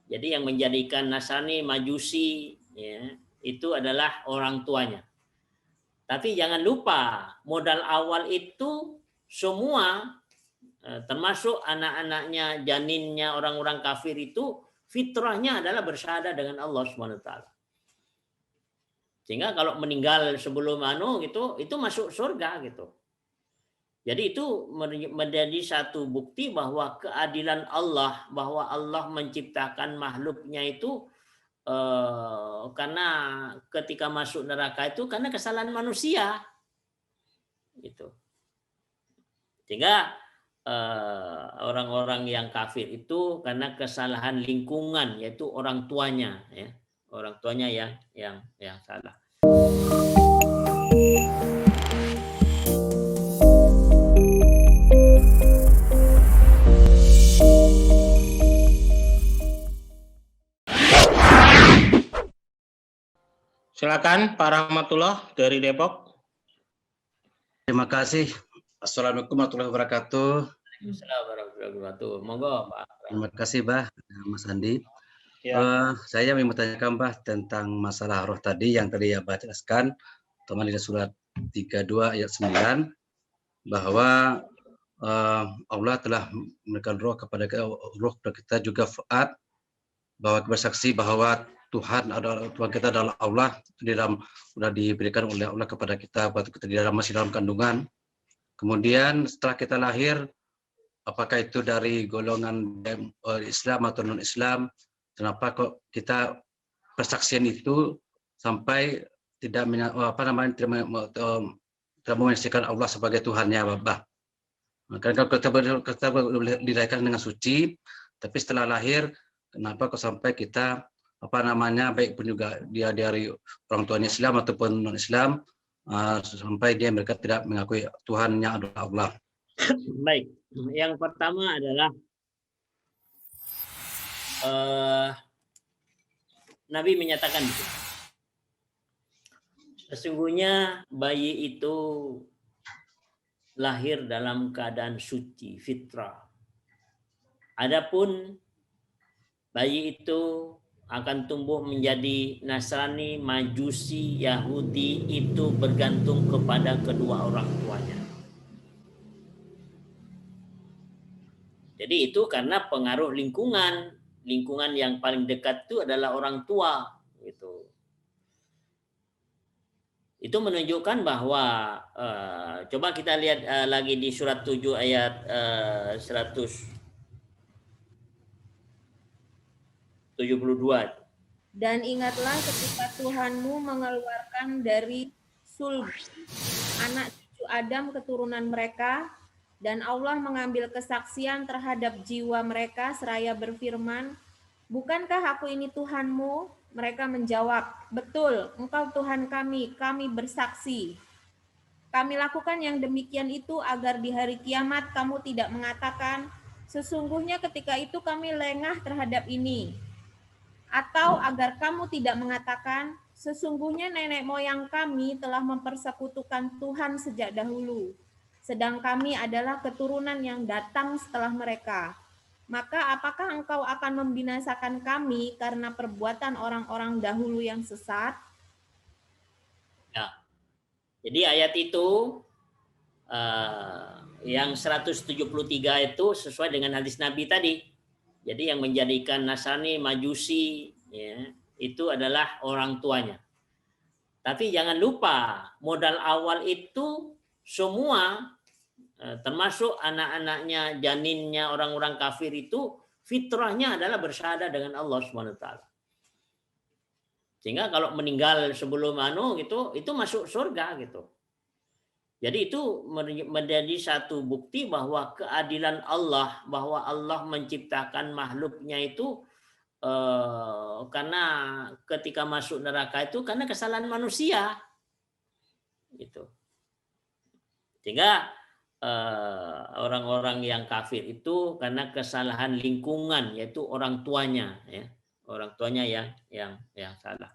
Jadi yang menjadikan Nasrani, Majusi, ya, itu adalah orang tuanya. Tapi jangan lupa, modal awal itu semua, termasuk anak-anaknya, janinnya orang-orang kafir itu, fitrahnya adalah bersyahadat dengan Allah SWT. Sehingga kalau meninggal sebelum gitu, itu masuk surga gitu. Jadi itu menjadi satu bukti bahwa keadilan Allah, bahwa Allah menciptakan makhluknya itu karena ketika masuk neraka itu karena kesalahan manusia, gitu. Sehingga orang-orang yang kafir itu karena kesalahan lingkungan, yaitu orang tuanya, ya, orang tuanya yang salah. Silakan Pak Rahmatullah dari Depok. Terima kasih. Assalamualaikum warahmatullahi wabarakatuh. Waalaikumsalam warahmatullahi wabarakatuh. Monggo Pak. Terima kasih Bah, Mas Andi. Ya. Saya ingin bertanyakan Bah tentang masalah roh tadi yang tadi ya Bah jelaskan, teman di surat 32 ayat 9, bahwa Allah telah memberikan roh kepada kita juga fuad, bahwa bersaksi bahwa Tuhan kita adalah Allah, di dalam sudah diberikan oleh Allah kepada kita waktu kita masih dalam kandungan. Kemudian setelah kita lahir, apakah itu dari golongan Islam atau non Islam, kenapa kok kita persaksian itu sampai tidak menyaksikan Allah sebagai Tuhannya, Bapak. Karena kalau kita dilahirkan dengan suci, tapi setelah lahir, kenapa kok sampai kita baik pun juga dia dari orang tuanya Islam ataupun non Islam, sampai mereka tidak mengakui Tuhannya adalah Allah. Baik, yang pertama adalah Nabi menyatakan itu, sesungguhnya bayi itu lahir dalam keadaan suci, fitrah. Adapun bayi itu akan tumbuh menjadi Nasrani, Majusi, Yahudi, itu bergantung kepada kedua orang tuanya. Jadi itu karena pengaruh lingkungan yang paling dekat itu adalah orang tua, gitu. Itu menunjukkan bahwa coba kita lihat lagi di surat 7 ayat 172. Dan ingatlah ketika Tuhanmu mengeluarkan dari sulb anak cucu Adam keturunan mereka, dan Allah mengambil kesaksian terhadap jiwa mereka seraya berfirman, bukankah aku ini Tuhanmu? Mereka menjawab, betul, engkau Tuhan kami bersaksi. Kami lakukan yang demikian itu agar di hari kiamat kamu tidak mengatakan, sesungguhnya ketika itu kami lengah terhadap ini. Atau agar kamu tidak mengatakan, sesungguhnya nenek moyang kami telah mempersekutukan Tuhan sejak dahulu, sedang kami adalah keturunan yang datang setelah mereka. Maka apakah engkau akan membinasakan kami karena perbuatan orang-orang dahulu yang sesat? Ya. Jadi ayat itu yang 173 itu sesuai dengan hadis Nabi tadi. Jadi yang menjadikan Nasrani, Majusi, ya, itu adalah orang tuanya. Tapi jangan lupa, modal awal itu semua, termasuk anak-anaknya, janinnya orang-orang kafir itu, fitrahnya adalah bersyahadat dengan Allah SWT. Sehingga kalau meninggal sebelum gitu, itu masuk surga gitu. Jadi itu menjadi satu bukti bahwa keadilan Allah, bahwa Allah menciptakan makhluknya itu karena ketika masuk neraka itu karena kesalahan manusia, gitu. Sehingga orang-orang yang kafir itu karena kesalahan lingkungan, yaitu orang tuanya, ya, orang tuanya yang salah.